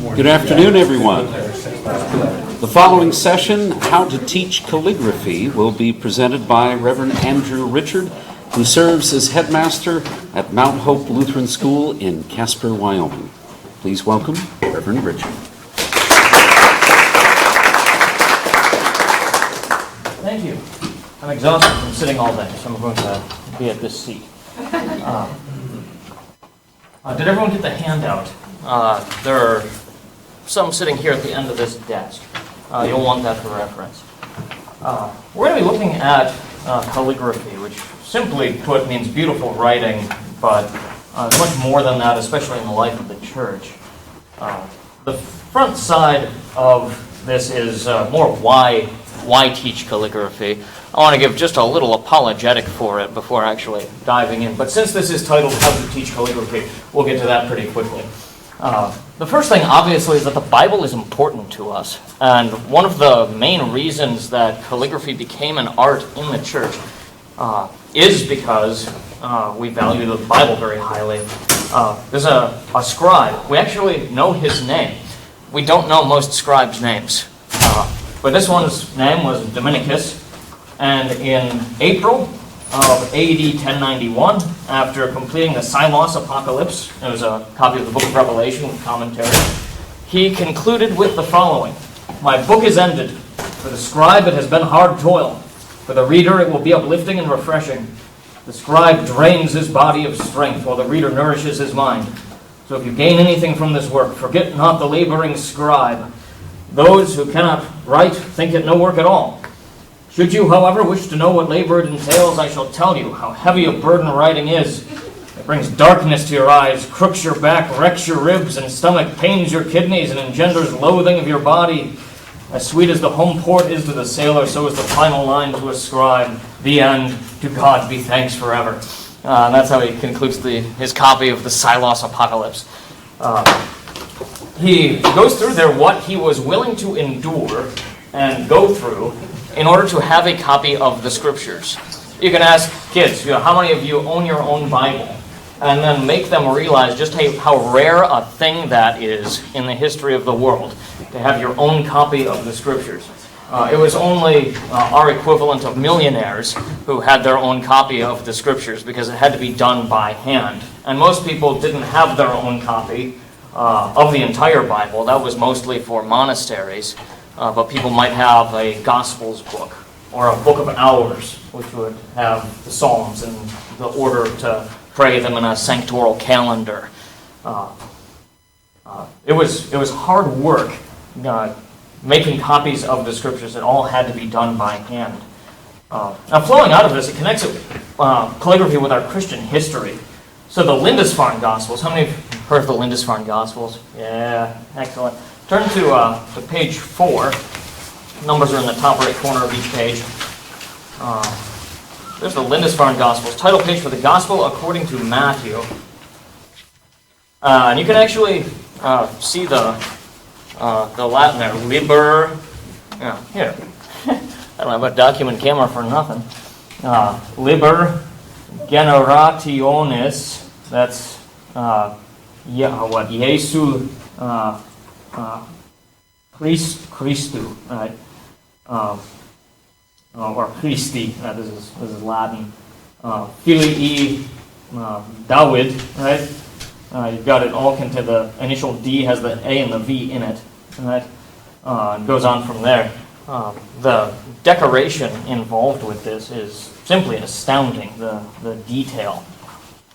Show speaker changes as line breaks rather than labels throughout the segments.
Good afternoon, everyone. The following session, How to Teach Calligraphy, will be presented by Reverend Andrew Richard, who serves as headmaster at Mount Hope Lutheran School in Casper, Wyoming. Please welcome Reverend Richard.
Thank you. I'm exhausted from sitting all day, so I'm going to be at this seat. Did everyone get the handout? There are some sitting here at the end of this desk. You'll want that for reference. We're going to be looking at calligraphy, which simply put means beautiful writing, but it's much more than that, especially in the life of the church. The front side of this is more why teach calligraphy. I want to give just a little apologetic for it before actually diving in. But since this is titled How to Teach Calligraphy, we'll get to that pretty quickly. The first thing, obviously, is that the Bible is important to us. And one of the main reasons that calligraphy became an art in the church is because we value the Bible very highly. There's a scribe. We actually know his name. We don't know most scribes' names. But this one's name was Dominicus. And in April of AD 1091, after completing the Silos Apocalypse, it was a copy of the book of Revelation with commentary, he concluded with the following: "My book is ended. For the scribe it has been hard toil. For the reader it will be uplifting and refreshing. The scribe drains his body of strength, while the reader nourishes his mind. So if you gain anything from this work, forget not the laboring scribe. Those who cannot write think it no work at all. Should you, however, wish to know what labor it entails, I shall tell you how heavy a burden writing is. It brings darkness to your eyes, crooks your back, wrecks your ribs and stomach, pains your kidneys, and engenders loathing of your body. As sweet as the home port is to the sailor, so is the final line to a scribe. The end. To God be thanks forever." And that's how he concludes his copy of the Silos Apocalypse. He goes through there what he was willing to endure and go through in order to have a copy of the Scriptures. You can ask kids, how many of you own your own Bible? And then make them realize just how rare a thing that is in the history of the world, to have your own copy of the Scriptures. It was only our equivalent of millionaires who had their own copy of the Scriptures, because it had to be done by hand. And most people didn't have their own copy of the entire Bible. That was mostly for monasteries. But people might have a Gospels book or a Book of Hours, which would have the Psalms and the order to pray them in a sanctoral calendar. It was hard work making copies of the Scriptures. It all had to be done by hand. Now, flowing out of this, it connects calligraphy with our Christian history. So the Lindisfarne Gospels. How many have heard of the Lindisfarne Gospels? Yeah, excellent. Turn to page 4. Numbers are in the top right corner of each page. There's the Lindisfarne Gospels. Title page for the Gospel according to Matthew. And you can actually see the Latin there. Liber. Yeah, here. I don't have a document camera for nothing. Liber generationis. That's Jesu. Christu, right? Or Christi. This is Latin. Filii David, right? You've got it all into the initial D has the A and the V in it, right? It goes on from there. The decoration involved with this is simply astounding. The detail,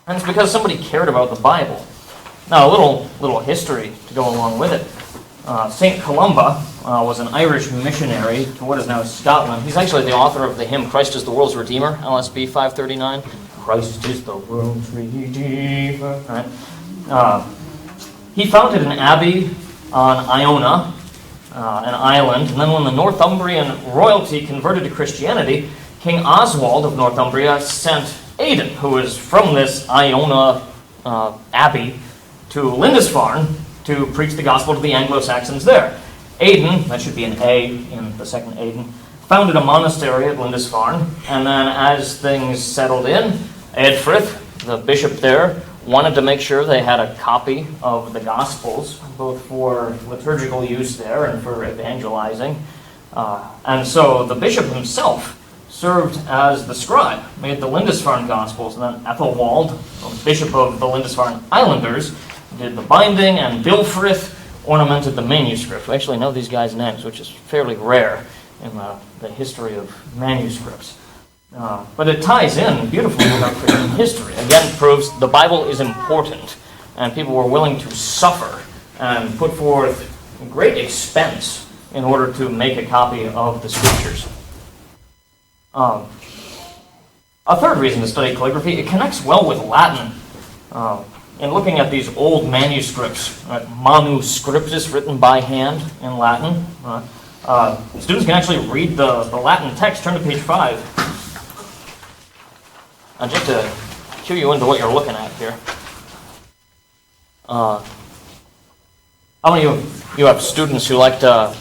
and it's because somebody cared about the Bible. Now, a little history to go along with it. St. Columba was an Irish missionary to what is now Scotland. He's actually the author of the hymn, "Christ is the World's Redeemer," LSB 539. Christ is the world's Redeemer. Right? He founded an abbey on Iona, an island, and then when the Northumbrian royalty converted to Christianity, King Oswald of Northumbria sent Aidan, who was from this Iona abbey, to Lindisfarne to preach the gospel to the Anglo-Saxons there. Aidan, that should be an A in the second Aidan, founded a monastery at Lindisfarne, and then as things settled in, Eadfrith, the bishop there, wanted to make sure they had a copy of the Gospels, both for liturgical use there and for evangelizing. And so the bishop himself served as the scribe, made the Lindisfarne Gospels, and then Ethelwald, bishop of the Lindisfarne Islanders, did the binding, and Bilfrith ornamented the manuscript. We actually know these guys' names, which is fairly rare in the history of manuscripts. But it ties in beautifully with our Christian history. Again, proves the Bible is important, and people were willing to suffer and put forth great expense in order to make a copy of the Scriptures. A third reason to study calligraphy, it connects well with Latin. In looking at these old manuscripts, manuscriptus, written by hand in Latin, students can actually read the Latin text. Turn to page 5. Just to cue you into what you're looking at here. How many of you have students who like to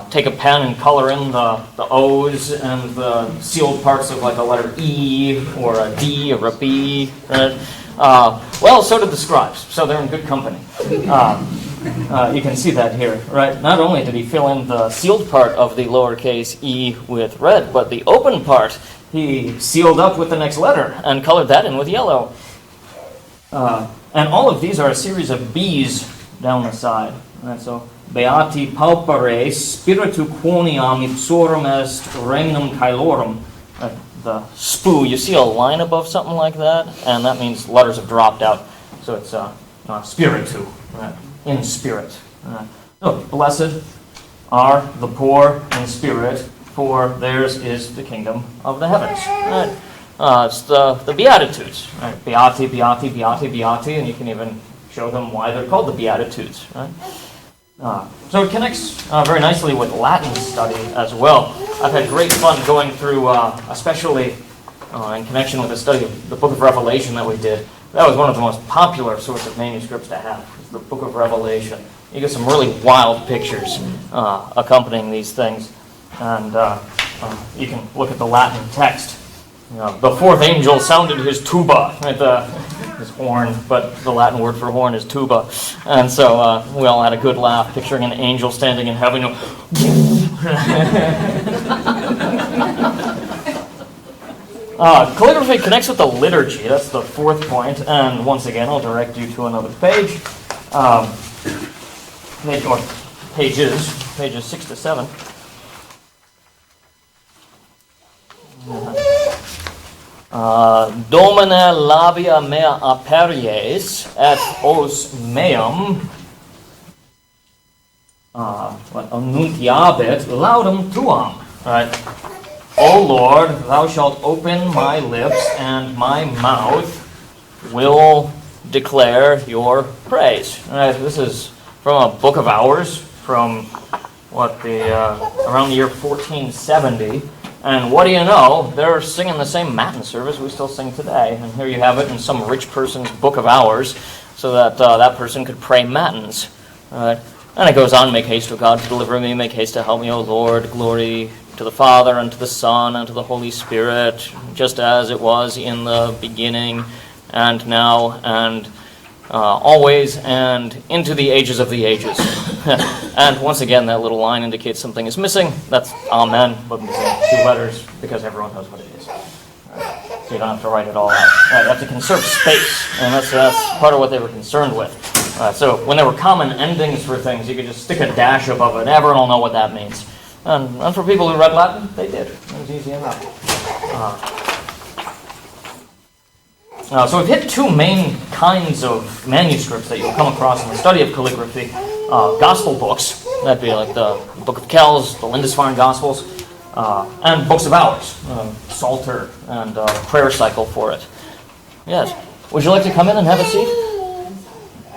take a pen and color in the O's and the sealed parts of like a letter E or a D or a B, right? Well, so did the scribes, so they're in good company. You can see that here, right? Not only did he fill in the sealed part of the lowercase e with red, but the open part he sealed up with the next letter and colored that in with yellow. And all of these are a series of B's down the side. Right? So, Beati palpare spiritu quoniam ipsorum est regnum caelorum. The spoo, you see a line above something like that, and that means letters have dropped out. So it's spiritu, right? In spirit. So, blessed are the poor in spirit, for theirs is the kingdom of the heavens. Right? It's the Beatitudes. Right? Beati, Beati, Beati, Beati, and you can even show them why they're called the Beatitudes. Right? So it connects very nicely with Latin study as well. I've had great fun going through, especially in connection with the study of the Book of Revelation that we did. That was one of the most popular sorts of manuscripts to have, the Book of Revelation. You get some really wild pictures accompanying these things. And you can look at the Latin text. The fourth angel sounded his tuba, right? His horn, but the Latin word for horn is tuba. And so we all had a good laugh picturing an angel standing in heaven. Calligraphy connects with the liturgy. That's the fourth point. And once again, I'll direct you to another page. Pages 6 to 7. Domine labia mea aperies et os meum annuntiabit laudum tuam. Right. O Lord, thou shalt open my lips, and my mouth will declare your praise. Right. This is from a Book of Hours from around the year 1470. And what do you know? They're singing the same Matin service we still sing today. And here you have it in some rich person's Book of Hours, so that that person could pray Matins. And it goes on, make haste, O God, to deliver me, make haste to help me, O Lord. Glory to the Father, and to the Son, and to the Holy Spirit, just as it was in the beginning, and now, and always, and into the ages of the ages. And once again, that little line indicates something is missing. That's Amen, but missing 2 letters, because everyone knows what it is. So you don't have to write it all out. You have to conserve space, and that's part of what they were concerned with. So when there were common endings for things, you could just stick a dash above it. Everyone will know what that means. And for people who read Latin, they did. It was easy enough. So we've hit 2 main kinds of manuscripts that you'll come across in the study of calligraphy. Gospel books, that'd be like the Book of Kells, the Lindisfarne Gospels, and books of hours, Psalter, and prayer cycle for it. Yes. Would you like to come in and have a seat?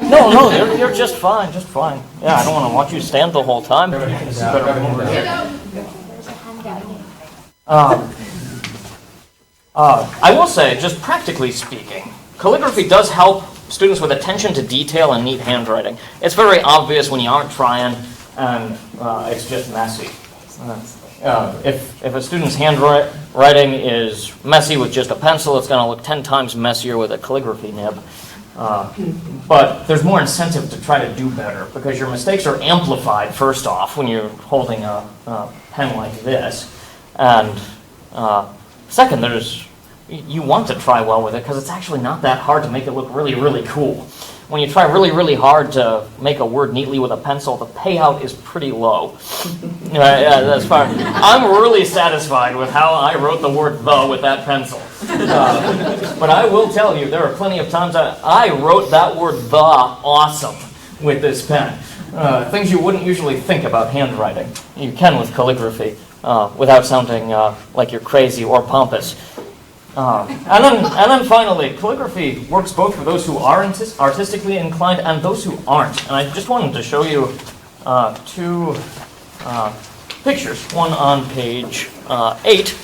No, you're just fine, just fine. Yeah, I don't want to watch you stand the whole time. I will say, just practically speaking, calligraphy does help students with attention to detail and neat handwriting. It's very obvious when you aren't trying, and it's just messy. If a student's handwriting is messy with just a pencil, it's going to look 10 times messier with a calligraphy nib. But there's more incentive to try to do better because your mistakes are amplified, first off, when you're holding a pen like this. And second, you want to try well with it because it's actually not that hard to make it look really, really cool. When you try really, really hard to make a word neatly with a pencil, the payout is pretty low. That's fine. I'm really satisfied with how I wrote the word "the" with that pencil. But I will tell you, there are plenty of times I wrote that word "the" awesome with this pen. Things you wouldn't usually think about handwriting. You can with calligraphy, without sounding like you're crazy or pompous. And then finally, calligraphy works both for those who are artistically inclined and those who aren't. And I just wanted to show you two pictures. One on page 8.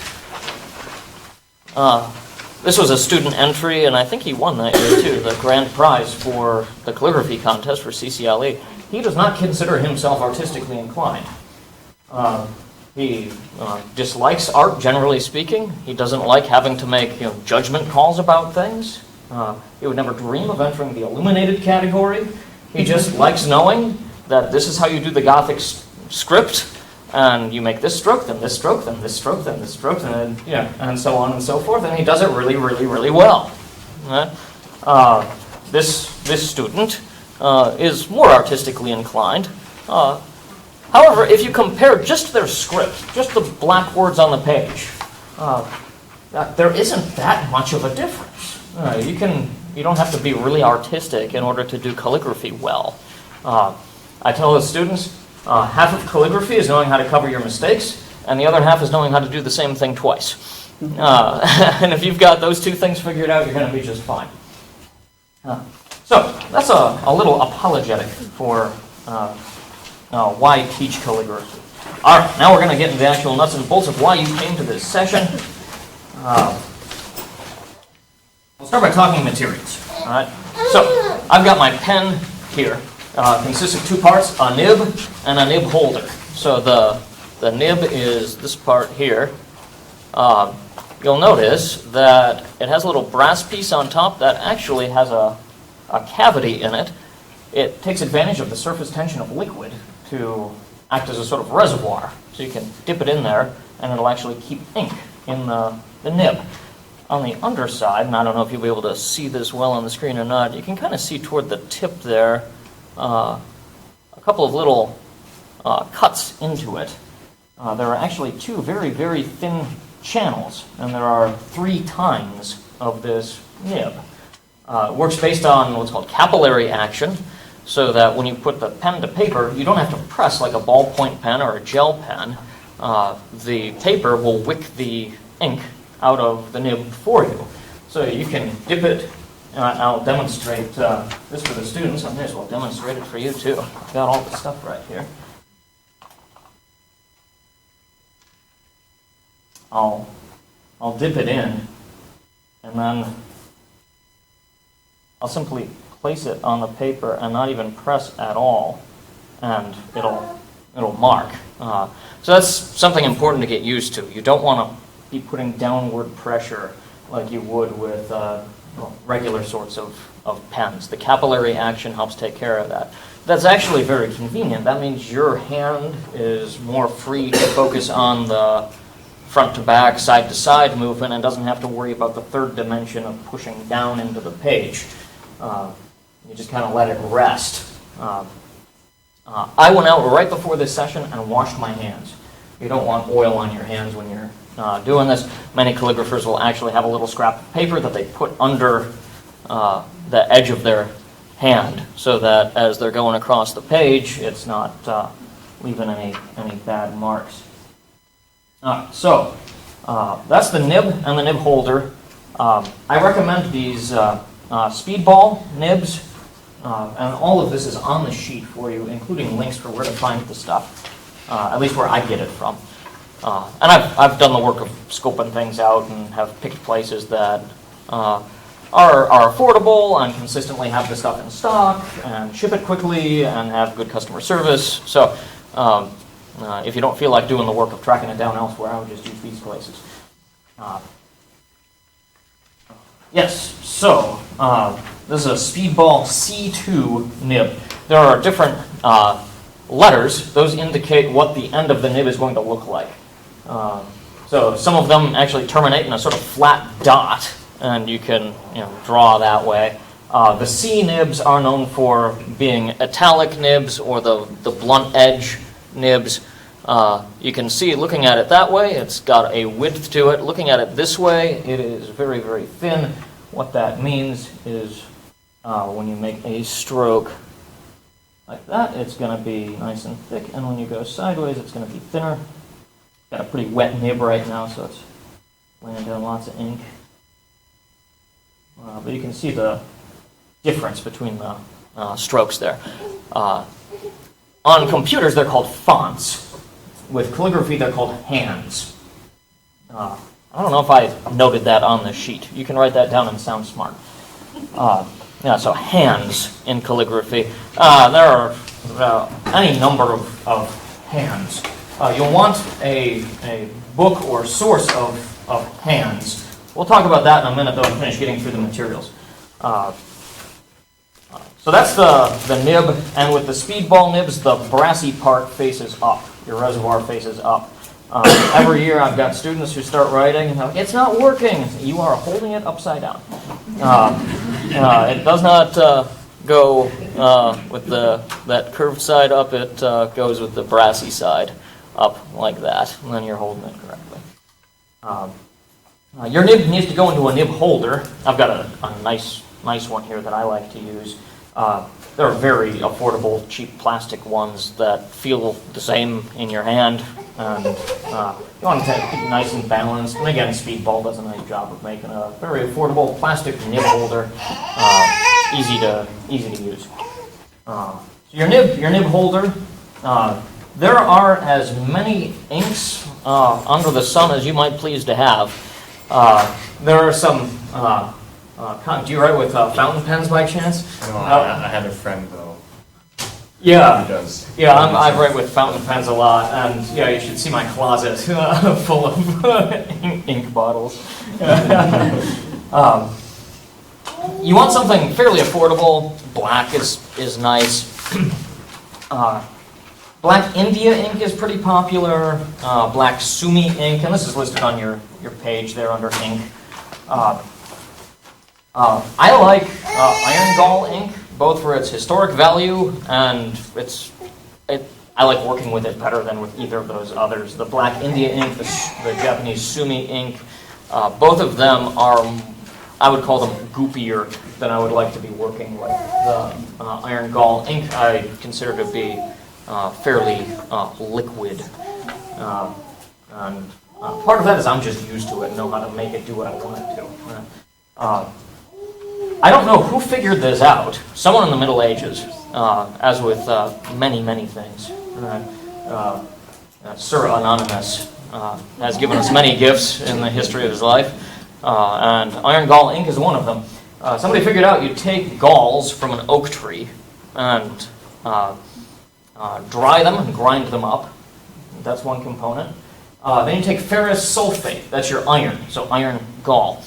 This was a student entry, and I think he won that year too, the grand prize for the calligraphy contest for CCLE. He does not consider himself artistically inclined. He dislikes art, generally speaking. He doesn't like having to make judgment calls about things. He would never dream of entering the illuminated category. He just likes knowing that this is how you do the Gothic script, and you make this stroke, then this stroke, then this stroke, then this stroke, and so on and so forth. And he does it really, really, really well. This student is more artistically inclined. However, if you compare just their script, just the black words on the page, there isn't that much of a difference. You don't have to be really artistic in order to do calligraphy well. I tell the students, half of calligraphy is knowing how to cover your mistakes, and the other half is knowing how to do the same thing twice. And if you've got those two things figured out, you're going to be just fine. So that's a little apologetic for why teach calligraphy. All right, now we're going to get into the actual nuts and bolts of why you came to this session. We'll start by talking materials. All right. So I've got my pen here. Consists of two parts, a nib and a nib holder. So the nib is this part here. You'll notice that it has a little brass piece on top that actually has a cavity in it. It takes advantage of the surface tension of liquid to act as a sort of reservoir. So you can dip it in there, and it'll actually keep ink in the nib. On the underside, and I don't know if you'll be able to see this well on the screen or not, you can kind of see toward the tip there a couple of little cuts into it. There are actually two very, very thin channels, and there are 3 tines of this nib. It works based on what's called capillary action, so that when you put the pen to paper, you don't have to press like a ballpoint pen or a gel pen. The paper will wick the ink out of the nib for you. So you can dip it. I'll demonstrate this for the students. I may as well demonstrate it for you too. I've got all the stuff right here. I'll dip it in, and then I'll simply place it on the paper and not even press at all, and it'll mark. So that's something important to get used to. You don't want to be putting downward pressure like you would with regular sorts of pens. The capillary action helps take care of that. That's actually very convenient. That means your hand is more free to focus on the front to back, side to side movement, and doesn't have to worry about the third dimension of pushing down into the page. You just kind of let it rest. I went out right before this session and washed my hands. You don't want oil on your hands when you're doing this. Many calligraphers will actually have a little scrap of paper that they put under the edge of their hand so that as they're going across the page, it's not leaving any bad marks. So that's the nib and the nib holder. I recommend these speedball nibs, and all of this is on the sheet for you, including links for where to find the stuff, at least where I get it from. And I've done the work of scoping things out and have picked places that are affordable and consistently have the stuff in stock and ship it quickly and have good customer service. So if you don't feel like doing the work of tracking it down elsewhere, I would just use these places. Yes, so This is a Speedball C2 nib. There are different letters. Those indicate what the end of the nib is going to look like. So some of them actually terminate in a sort of flat dot, and you can draw that way. The C nibs are known for being italic nibs or the blunt edge nibs. You can see, looking at it that way, it's got a width to it. Looking at it this way, it is very, very thin. What that means is when you make a stroke like that, it's going to be nice and thick, and when you go sideways, it's going to be thinner. Got a pretty wet nib right now, so it's laying down lots of ink. But you can see the difference between the strokes there. On computers, they're called fonts. With calligraphy, they're called hands. I don't know if I noted that on the sheet. You can write that down and sound smart. So hands in calligraphy. There are any number of hands. You'll want a book or source of hands. We'll talk about that in a minute, though, and finish getting through the materials. So that's the nib, and with the Speedball nibs, the brassy part faces up. Your reservoir faces up. Every year I've got students who start writing, and they're like, it's not working. You are holding it upside down. It does not go with that curved side up. It goes with the brassy side up like that, and then you're holding it correctly. Your nib needs to go into a nib holder. I've got a nice one here that I like to use. There are very affordable, cheap plastic ones that feel the same in your hand, and you want to keep it nice and balanced. And again, Speedball does a nice job of making a very affordable plastic nib holder, easy to use. So your nib holder. There are as many inks under the sun as you might please to have. There are some. Do you write with fountain pens by chance?
No, I have a friend though.
Yeah,
Who does?
Yeah, I write with fountain pens a lot, and you should see my closet full of ink bottles. You want something fairly affordable. Black is nice. Black India ink is pretty popular. Black Sumi ink, and this is listed on your page there under ink. I like Iron Gall ink, both for its historic value and I like working with it better than with either of those others. The Black India ink, the Japanese Sumi ink, both of them are, I would call them goopier than I would like to be working with. The Iron Gall ink I consider to be fairly liquid. And part of that is I'm just used to it and know how to make it do what I want it to. I don't know who figured this out. Someone in the Middle Ages, as with many, many things. Sir Anonymous has given us many gifts in the history of his life, and Iron Gall ink is one of them. Somebody figured out you take galls from an oak tree and dry them and grind them up. That's one component. Then you take ferrous sulfate, that's your iron, so iron gall.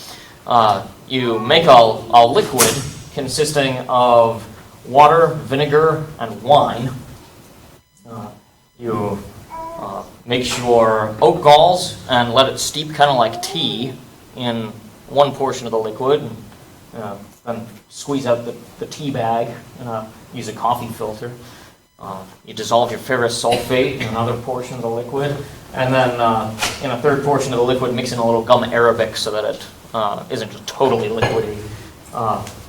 You make a liquid consisting of water, vinegar, and wine. You mix your oak galls and let it steep kind of like tea in one portion of the liquid. Then squeeze out the tea bag and use a coffee filter. You dissolve your ferrous sulfate in another portion of the liquid. And then in a third portion of the liquid, mix in a little gum arabic so that it isn't just totally liquidy.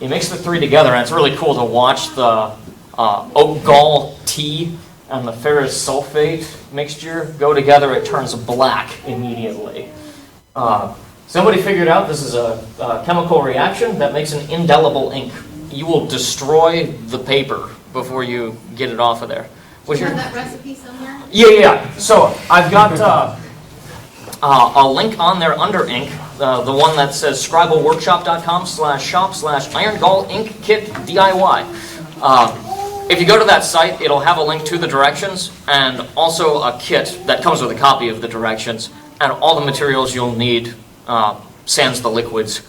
You mix the three together, and it's really cool to watch the oak gall tea and the ferrous sulfate mixture go together. It turns black immediately. Somebody figured out this is a chemical reaction that makes an indelible ink. You will destroy the paper before you get it off of there.
Do you have that recipe somewhere?
Yeah. So I've got a link on there under ink, the one that says scribleworkshop.com/shop/irongall ink kit DIY. If you go to that site, it'll have a link to the directions and also a kit that comes with a copy of the directions and all the materials you'll need, sans the liquids,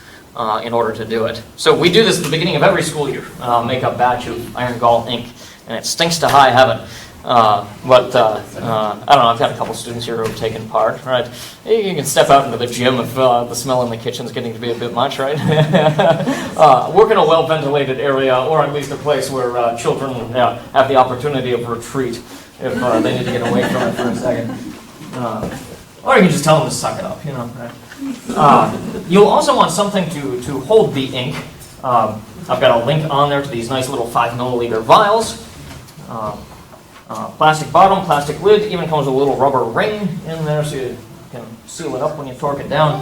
in order to do it. So we do this at the beginning of every school year, make a batch of iron gall ink, and it stinks to high heaven. But I don't know, I've got a couple students here who have taken part, right? You can step out into the gym if the smell in the kitchen is getting to be a bit much, right? Work in a well-ventilated area, or at least a place where children have the opportunity of retreat if they need to get away from it for a second. Or you can just tell them to suck it up, you know. Right? You'll also want something to hold the ink. I've got a link on there to these nice little 5 milliliter vials. Plastic bottom, plastic lid, even comes with a little rubber ring in there so you can seal it up when you torque it down.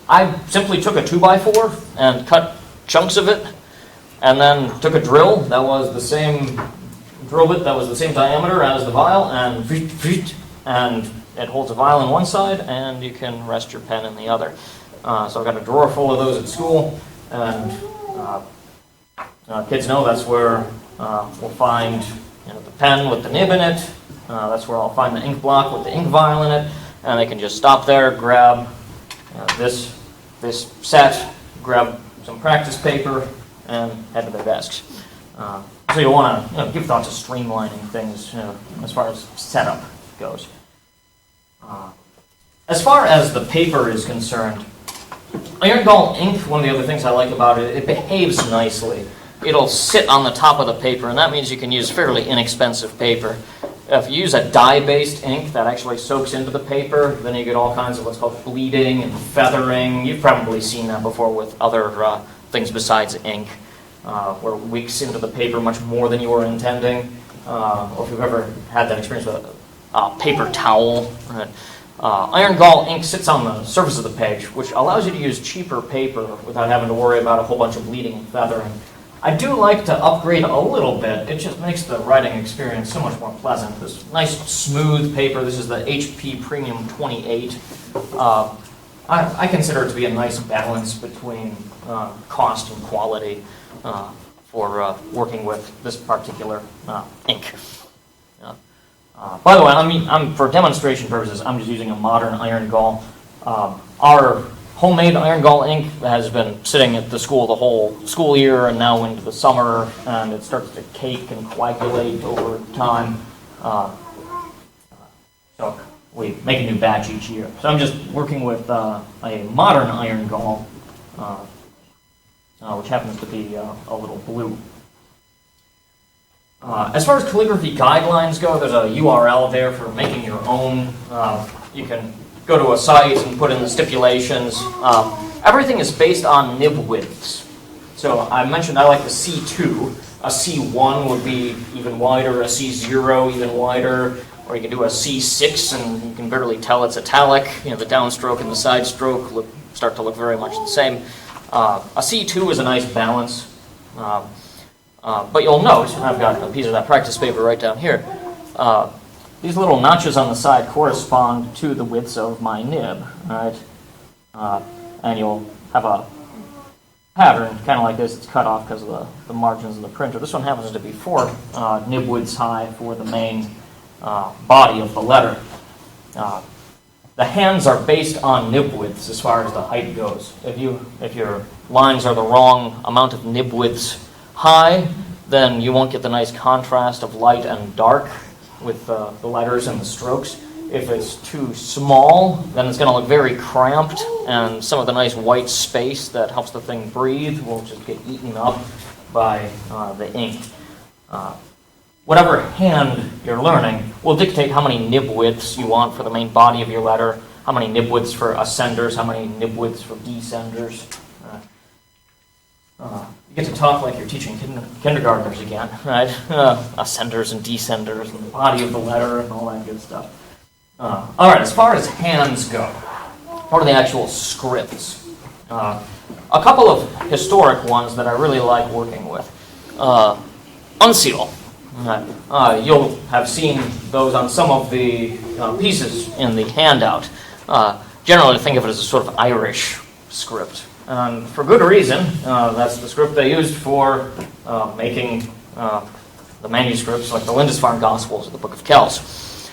I simply took a 2x4 and cut chunks of it, and then took a drill that was the same drill bit that was the same diameter as the vial, and it holds a vial in one side, and you can rest your pen in the other. So I've got a drawer full of those at school, and kids know that's where we'll find the pen with the nib in it. That's where I'll find the ink block with the ink vial in it, and they can just stop there, grab this set, grab some practice paper, and head to their desks. So you'll want to give thought to streamlining things as far as setup goes. As far as the paper is concerned, iron gall ink, one of the other things I like about it, it behaves nicely. It'll sit on the top of the paper, and that means you can use fairly inexpensive paper. If you use a dye-based ink that actually soaks into the paper, then you get all kinds of what's called bleeding and feathering. You've probably seen that before with other things besides ink, where it leaks into the paper much more than you were intending. Or if you've ever had that experience with a paper towel. Iron gall ink sits on the surface of the page, which allows you to use cheaper paper without having to worry about a whole bunch of bleeding and feathering. I do like to upgrade a little bit. It just makes the writing experience so much more pleasant. This nice smooth paper, this is the HP Premium 28. I consider it to be a nice balance between cost and quality for working with this particular ink. By the way, I'm for demonstration purposes, I'm just using a modern iron gall. Our homemade iron gall ink has been sitting at the school the whole school year and now into the summer, and it starts to cake and coagulate over time. So we make a new batch each year. So I'm just working with a modern iron gall, which happens to be a little blue. As far as calligraphy guidelines go, there's a URL there for making your own. You can go to a site and put in the stipulations. Everything is based on nib widths. So I mentioned I like the C2. A C1 would be even wider, a C0 even wider, or you can do a C6 and you can barely tell it's italic. The downstroke and the side stroke start to look very much the same. A C2 is a nice balance. But you'll note, I've got a piece of that practice paper right down here, these little notches on the side correspond to the widths of my nib, right? And you'll have a pattern kind of like this. It's cut off because of the margins of the printer. This one happens to be 4 nib widths high for the main body of the letter. The hands are based on nib widths as far as the height goes. If your lines are the wrong amount of nib widths high, then you won't get the nice contrast of light and dark with the letters and the strokes. If it's too small, then it's going to look very cramped, and some of the nice white space that helps the thing breathe will just get eaten up by the ink. Whatever hand you're learning will dictate how many nib widths you want for the main body of your letter, how many nib widths for ascenders, how many nib widths for descenders. You get to talk like you're teaching kindergartners again, right? Ascenders and descenders and the body of the letter and all that good stuff. All right, as far as hands go, what are the actual scripts? A couple of historic ones that I really like working with. Unseal. You'll have seen those on some of the pieces in the handout. Generally, think of it as a sort of Irish script. And for good reason. That's the script they used for making the manuscripts like the Lindisfarne Gospels or the Book of Kells.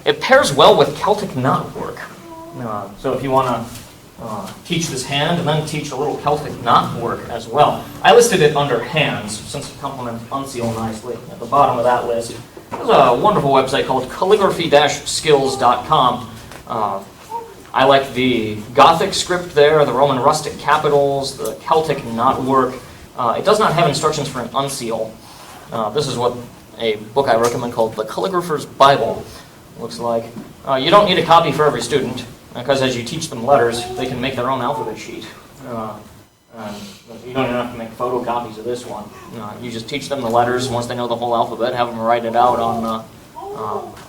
It pairs well with Celtic knotwork. So if you want to teach this hand and then teach a little Celtic knot work as well. I listed it under hands since it complements unseal nicely. At the bottom of that list, there's a wonderful website called calligraphy-skills.com. I like the Gothic script there, the Roman rustic capitals, the Celtic knot work. It does not have instructions for an unseal. This is what a book I recommend called The Calligrapher's Bible looks like. You don't need a copy for every student, because as you teach them letters, they can make their own alphabet sheet. And you don't even have to make photocopies of this one. You just teach them the letters. Once they know the whole alphabet, have them write it out on a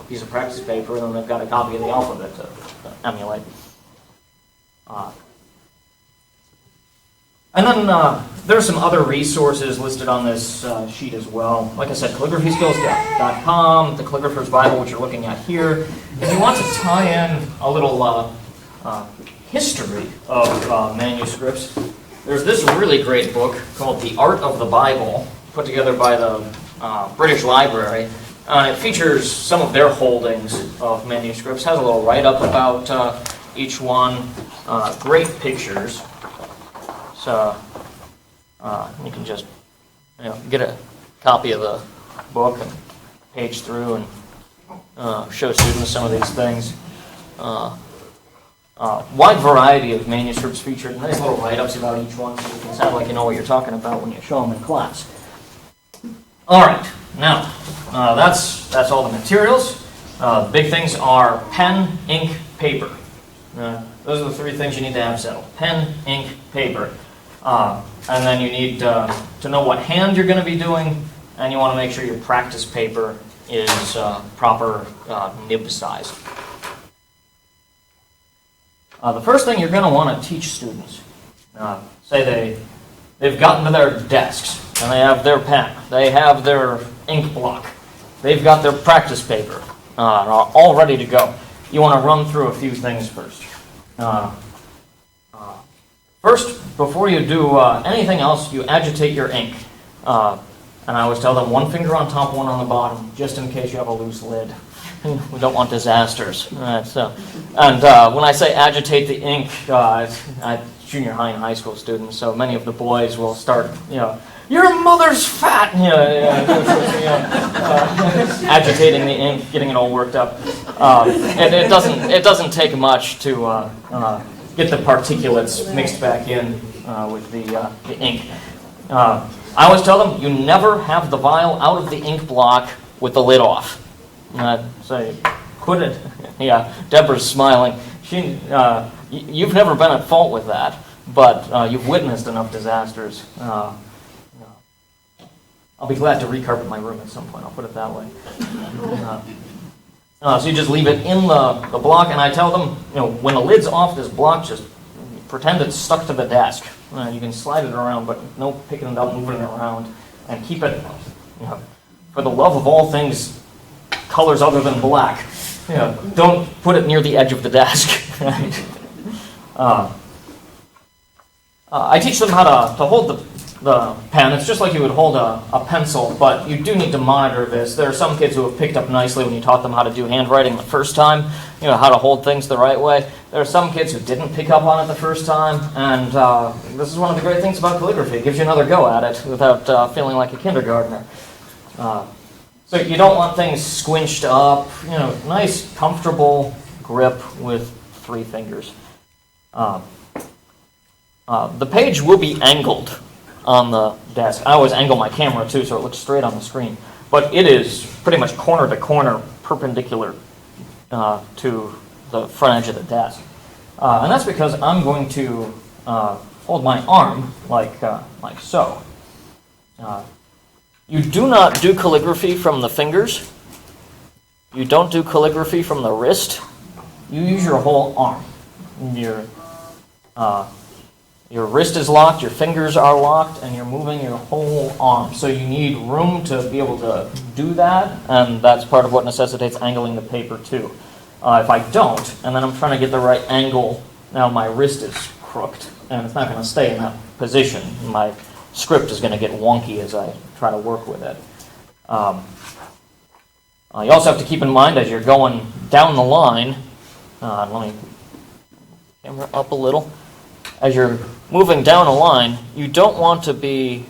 piece of practice paper, and then they've got a copy of the alphabet to emulate. And then there are some other resources listed on this sheet as well. Like I said, calligraphyskills.com, the Calligrapher's Bible, which you're looking at here. If you want to tie in a little history of manuscripts, there's this really great book called The Art of the Bible, put together by the British Library. It features some of their holdings of manuscripts, has a little write-up about each one, great pictures. So you can just get a copy of the book and page through and show students some of these things. Wide variety of manuscripts featured, nice little write-ups about each one, so you can sound like you know what you're talking about when you show them in class. All right, now that's all the materials. Big things are pen, ink, paper. Those are the three things you need to have settled: pen, ink, paper. And then you need to know what hand you're going to be doing, and you want to make sure your practice paper is proper nib size. The first thing you're going to want to teach students, say they've gotten to their desks, and they have their pen, they have their ink block, they've got their practice paper, are all ready to go. You want to run through a few things first. First, before you do anything else, you agitate your ink. And I always tell them one finger on top, one on the bottom, just in case you have a loose lid. We don't want disasters. When I say agitate the ink, I junior high and high school students, so many of the boys will start, your mother's fat, agitating the ink, getting it all worked up. And it doesn't take much to get the particulates mixed back in with the ink. I always tell them, you never have the vial out of the ink block with the lid off. So put it, Deborah's smiling. You've never been at fault with that, but you've witnessed enough disasters. I'll be glad to recarpet my room at some point, I'll put it that way. So you just leave it in the block, and I tell them, when the lid's off this block, just pretend it's stuck to the desk. You can slide it around, but no picking it up, moving it around, and keep it, for the love of all things, colors other than black. Don't put it near the edge of the desk. I teach them how to hold the pen. It's just like you would hold a pencil, but you do need to monitor this. There are some kids who have picked up nicely when you taught them how to do handwriting the first time, how to hold things the right way. There are some kids who didn't pick up on it the first time, and this is one of the great things about calligraphy. It gives you another go at it without feeling like a kindergartner. So you don't want things squinched up, nice, comfortable grip with 3 fingers. The page will be angled on the desk. I always angle my camera too so it looks straight on the screen. But it is pretty much corner to corner perpendicular to the front edge of the desk. And that's because I'm going to hold my arm like so. You do not do calligraphy from the fingers. You don't do calligraphy from the wrist. You use your whole arm. Your wrist is locked, your fingers are locked, and you're moving your whole arm. So you need room to be able to do that, and that's part of what necessitates angling the paper too. If I don't, and then I'm trying to get the right angle, now my wrist is crooked, and it's not going to stay in that position. My script is going to get wonky as I try to work with it. You also have to keep in mind as you're going down the line, let me camera up a little. As you're moving down a line, you don't want to be,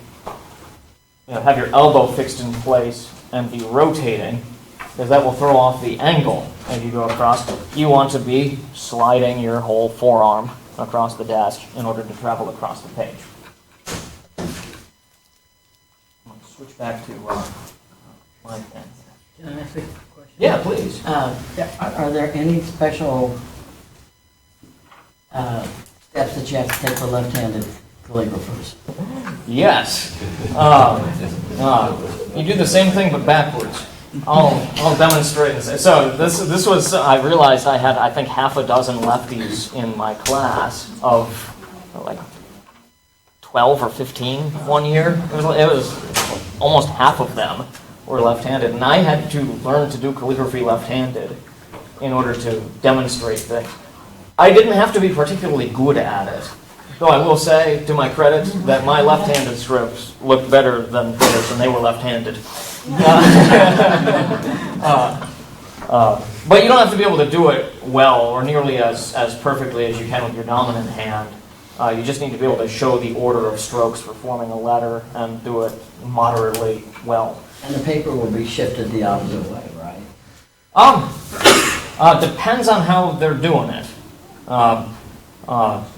have your elbow fixed in place and be rotating, because that will throw off the angle as you go across. You want to be sliding your whole forearm across the desk in order to travel across the page. I'm going to switch back to my pen.
Can I ask a question?
Yeah, please.
Are there any special steps that you have to take for left-handed calligraphers?
Yes. You do the same thing but backwards. I'll demonstrate this. So this was, I realized I had, I think, half a dozen lefties in my class of like 12 or 15 one year. It was almost half of them were left-handed, and I had to learn to do calligraphy left-handed in order to demonstrate that. I didn't have to be particularly good at it, though I will say, to my credit, that my left-handed scripts looked better than theirs, and they were left-handed. But you don't have to be able to do it well or nearly as perfectly as you can with your dominant hand. You just need to be able to show the order of strokes for forming a letter and do it moderately well.
And the paper will be shifted the opposite way, right?
Depends on how they're doing it.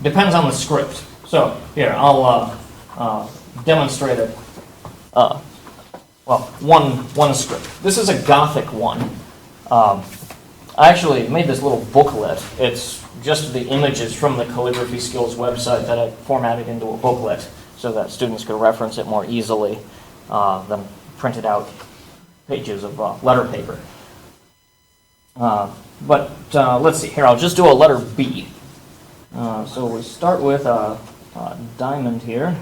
Depends on the script. So here, I'll demonstrate it. Well, one script. This is a Gothic one. I actually made this little booklet. It's just the images from the Calligraphy Skills website that I formatted into a booklet so that students could reference it more easily than printed out pages of letter paper. But let's see. Here, I'll just do a letter B. So we start with a diamond here,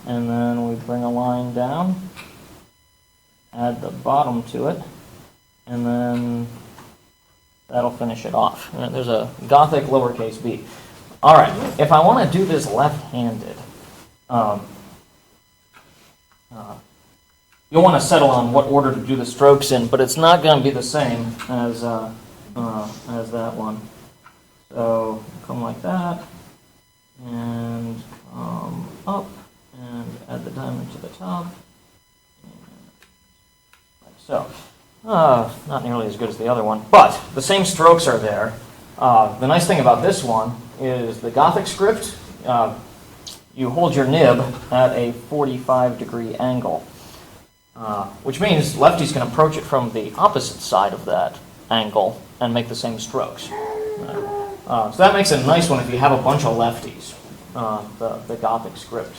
and then we bring a line down, add the bottom to it, and then that'll finish it off. And there's a Gothic lowercase b. All right, if I want to do this left-handed, you'll want to settle on what order to do the strokes in, but it's not going to be the same as that one. So come like that, and come up, and add the diamond to the top, like so. Not nearly as good as the other one, but the same strokes are there. The nice thing about this one is the Gothic script, you hold your nib at a 45-degree angle, which means lefties can approach it from the opposite side of that angle and make the same strokes. So that makes it a nice one if you have a bunch of lefties, the Gothic script.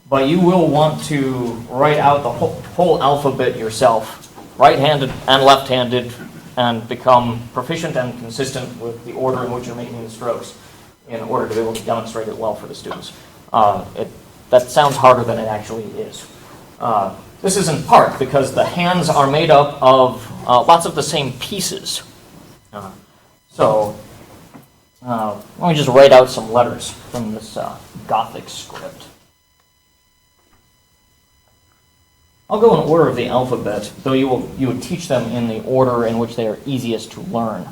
But you will want to write out the whole alphabet yourself, right-handed and left-handed, and become proficient and consistent with the order in which you're making the strokes in order to be able to demonstrate it well for the students. That sounds harder than it actually is. This is in part because the hands are made up of lots of the same pieces. So let me just write out some letters from this Gothic script. I'll go in order of the alphabet, though you would teach them in the order in which they are easiest to learn.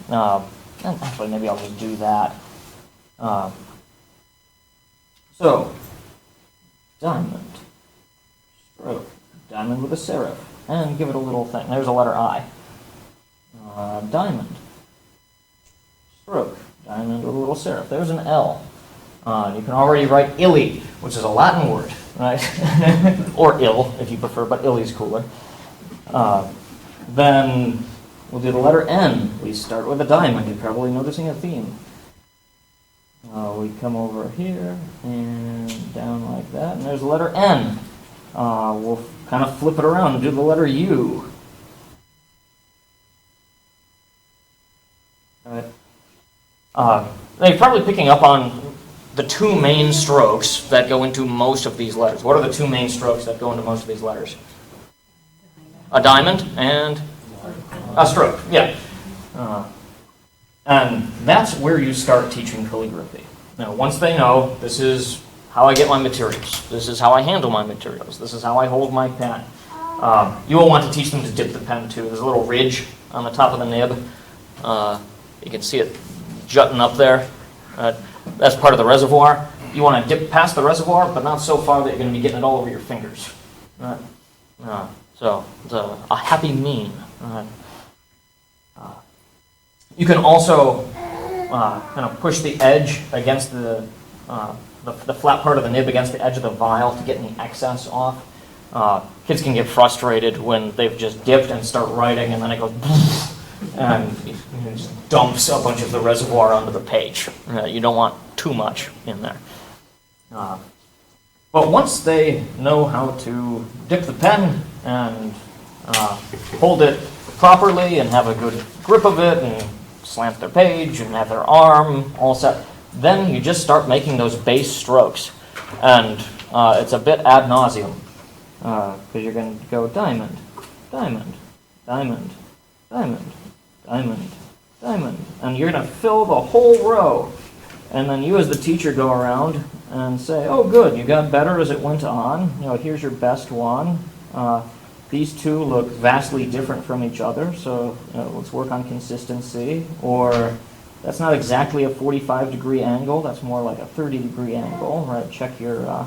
And actually, maybe I'll just do that. So, diamond, stroke, diamond with a serif, and give it a little thing. There's a letter I. Diamond, stroke, diamond with a little serif. There's an L. You can already write illy, which is a Latin word, right? Or ill, if you prefer, but illy's cooler. Then we'll do the letter N. We start with a diamond. You're probably noticing a theme. We come over here and down like that, and there's the letter N. We'll kind of flip it around and do the letter U. All right. Now you're probably picking up on the two main strokes that go into most of these letters. What are the two main strokes that go into most of these letters? A diamond and a stroke, yeah. And that's where you start teaching calligraphy. Now, once they know, this is how I get my materials, this is how I handle my materials, this is how I hold my pen, you will want to teach them to dip the pen too. There's a little ridge on the top of the nib. You can see it jutting up there. That's part of the reservoir. You want to dip past the reservoir, but not so far that you're going to be getting it all over your fingers. So it's a happy mean. You can also kind of push the edge against the flat part of the nib against the edge of the vial to get any excess off. Kids can get frustrated when they've just dipped and start writing, and then it goes and it just dumps a bunch of the reservoir onto the page. You don't want too much in there. But once they know how to dip the pen and hold it properly and have a good grip of it and slant their page and have their arm all set, then you just start making those base strokes. And it's a bit ad nauseum because you're going to go diamond, diamond, diamond, diamond, diamond, diamond. And you're going to fill the whole row. And then you as the teacher go around and say, oh good, you got better as it went on. Here's your best one. These two look vastly different from each other, so let's work on consistency. Or that's not exactly a 45-degree angle, that's more like a 30-degree angle, right? Check your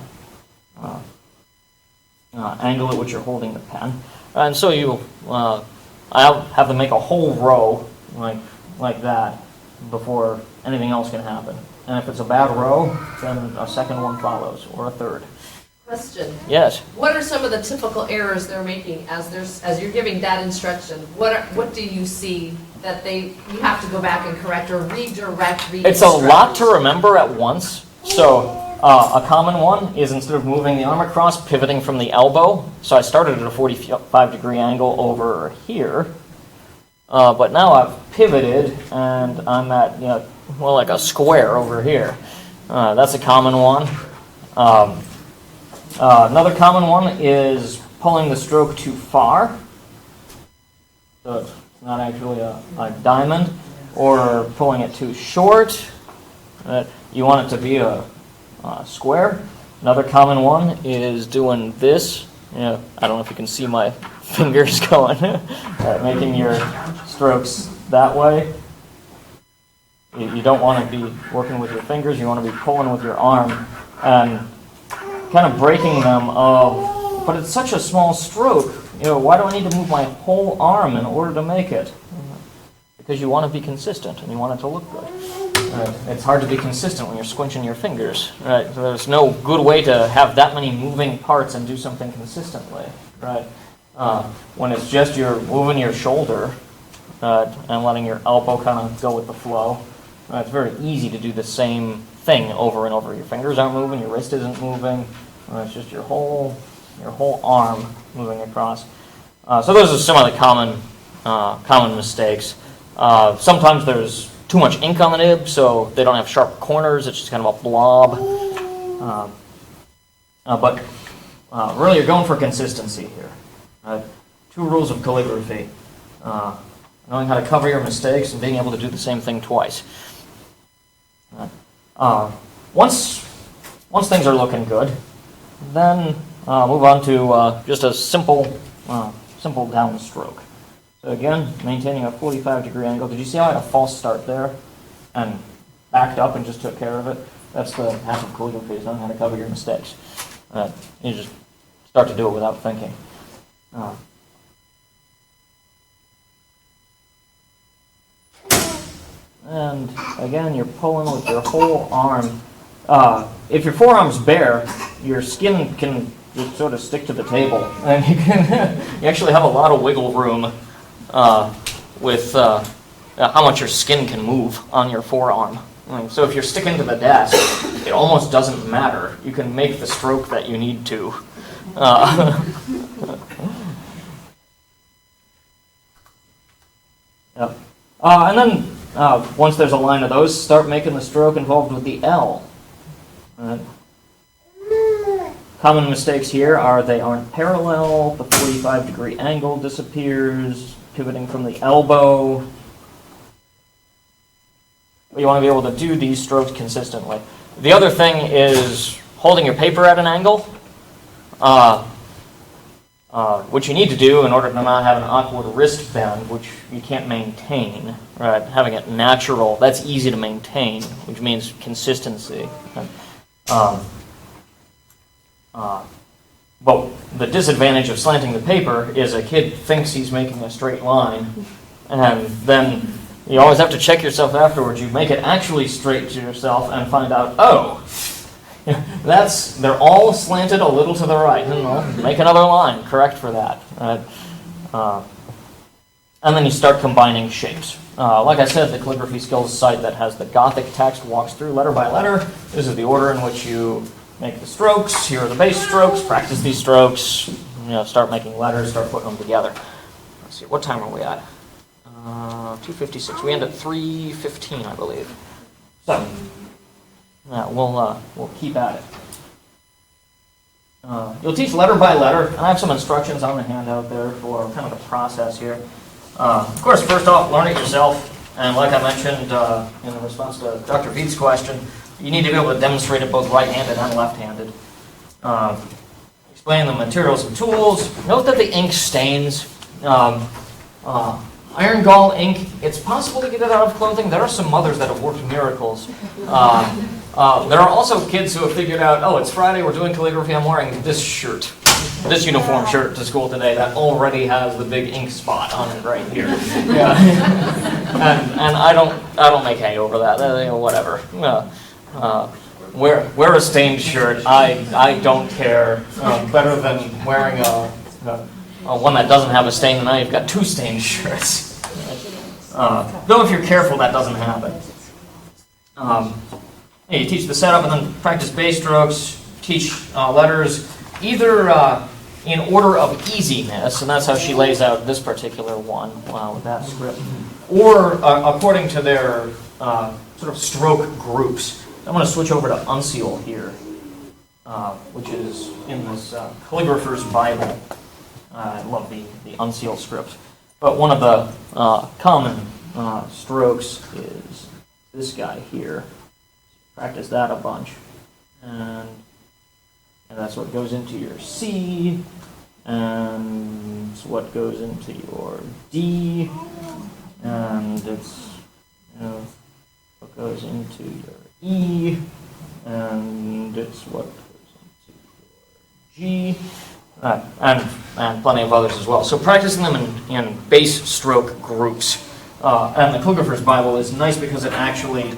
angle at which you're holding the pen. And so I'll have them make a whole row like that before anything else can happen. And if it's a bad row, then a second one follows, or a third.
Question.
Yes.
What are some of the typical errors they're making as you're giving that instruction? What do you see that you have to go back and correct or redirect?
It's a lot to remember at once. So a common one is instead of moving the arm across, pivoting from the elbow. So I started at a 45-degree angle over here, but now I've pivoted and I'm at like a square over here. That's a common one. Another common one is pulling the stroke too far. So it's not actually a diamond. Or pulling it too short. You want it to be a square. Another common one is doing this. I don't know if you can see my fingers going. Making your strokes that way. You don't want to be working with your fingers. You want to be pulling with your arm. And kind of breaking them of, but it's such a small stroke, why do I need to move my whole arm in order to make it? Because you want to be consistent and you want it to look good. It's hard to be consistent when you're squinching your fingers, right? So there's no good way to have that many moving parts and do something consistently, right? When it's just you're moving your shoulder and letting your elbow kind of go with the flow, it's very easy to do the same thing over and over. Your fingers aren't moving, your wrist isn't moving. It's just your whole arm moving across. So those are some of the common mistakes. Sometimes there's too much ink on the nib, so they don't have sharp corners. It's just kind of a blob. But really, you're going for consistency here. 2 rules of calligraphy: knowing how to cover your mistakes and being able to do the same thing twice. Once things are looking good, then move on to just a simple downstroke. So again, maintaining a 45-degree angle. Did you see how I had a false start there and backed up and just took care of it? That's the half of calligraphy, is knowing how to cover your mistakes. You just start to do it without thinking. And again, you're pulling with your whole arm. If your forearm's bare, your skin can just sort of stick to the table, and you actually have a lot of wiggle room with how much your skin can move on your forearm. So if you're sticking to the desk, it almost doesn't matter. You can make the stroke that you need to. Yep. And then once there's a line of those, start making the stroke involved with the L. Common mistakes here are they aren't parallel, the 45-degree angle disappears, pivoting from the elbow. You want to be able to do these strokes consistently. The other thing is holding your paper at an angle. What you need to do in order to not have an awkward wrist bend, which you can't maintain, right? Having it natural, that's easy to maintain, which means consistency. But the disadvantage of slanting the paper is a kid thinks he's making a straight line, and then you always have to check yourself afterwards. You make it actually straight to yourself and find out, oh, they're all slanted a little to the right. Make another line, correct for that. Right? And then you start combining shapes. Like I said, the Calligraphy Skills site that has the Gothic text walks through letter by letter. This is the order in which you make the strokes. Here are the base strokes. Practice these strokes. Start making letters. Start putting them together. Let's see, what time are we at? 2:56. We end at 3:15, I believe. So we'll keep at it. You'll teach letter by letter, and I have some instructions on the handout there for kind of the process here. Of course, first off, learn it yourself. And like I mentioned in response to Dr. Veith's question, you need to be able to demonstrate it both right-handed and left-handed. Explain the materials and tools. Note that the ink stains. Iron gall ink, it's possible to get it out of clothing. There are some mothers that have worked miracles. There are also kids who have figured out, oh, it's Friday, we're doing calligraphy, I'm wearing this shirt, this uniform shirt to school today that already has the big ink spot on it right here. Yeah. and I don't make hay over that, whatever. Wear a stained shirt, I don't care. Better than wearing one that doesn't have a stain, and now you've got two stained shirts. Though if you're careful, that doesn't happen. You teach the setup and then practice base strokes, teach letters either in order of easiness, and that's how she lays out this particular one with that script, or according to their sort of stroke groups. I'm going to switch over to Unseal here, which is in this Calligrapher's Bible. I love the Unseal script. But one of the common strokes is this guy here. Practice that a bunch. And that's what goes into your C, and it's what goes into your D, and it's what goes into your E, and it's what goes into your G. And plenty of others as well. So practicing them in base stroke groups. And the Calligrapher's Bible is nice because it actually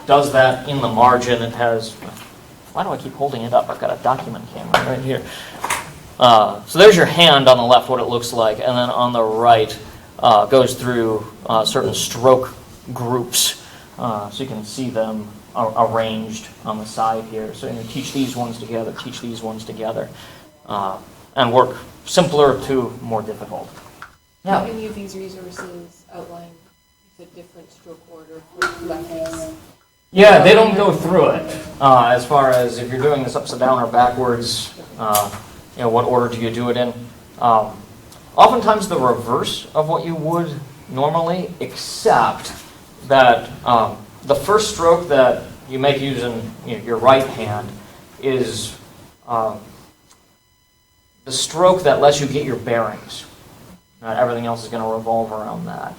does that in the margin. It has... Why do I keep holding it up? I've got a document camera right here. So there's your hand on the left, what it looks like. And then on the right goes through certain stroke groups. So you can see them arranged on the side here. So you teach these ones together, teach these ones together. And work simpler to more difficult.
Yeah. How any of these resources outline the different stroke order for lefties?
Yeah, they don't go through it. As far as if you're doing this upside down or backwards, what order do you do it in? Oftentimes the reverse of what you would normally, except that the first stroke that you make using your right hand is the stroke that lets you get your bearings. Everything else is going to revolve around that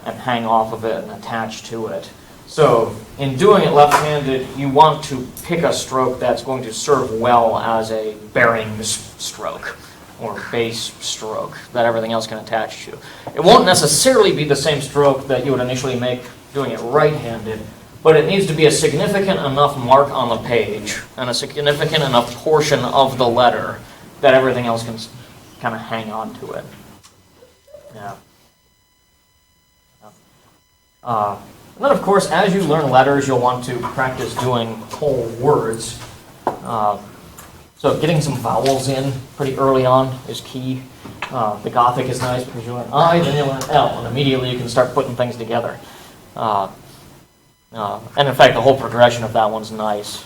and hang off of it and attach to it. So in doing it left-handed, you want to pick a stroke that's going to serve well as a bearings stroke or base stroke that everything else can attach to. It won't necessarily be the same stroke that you would initially make doing it right-handed, but it needs to be a significant enough mark on the page and a significant enough portion of the letter that everything else can kind of hang on to it. Yeah. And then, of course, as you learn letters, you'll want to practice doing whole words. So getting some vowels in pretty early on is key. The Gothic is nice because you learn I, then you learn L, and immediately you can start putting things together. And in fact, the whole progression of that one's nice.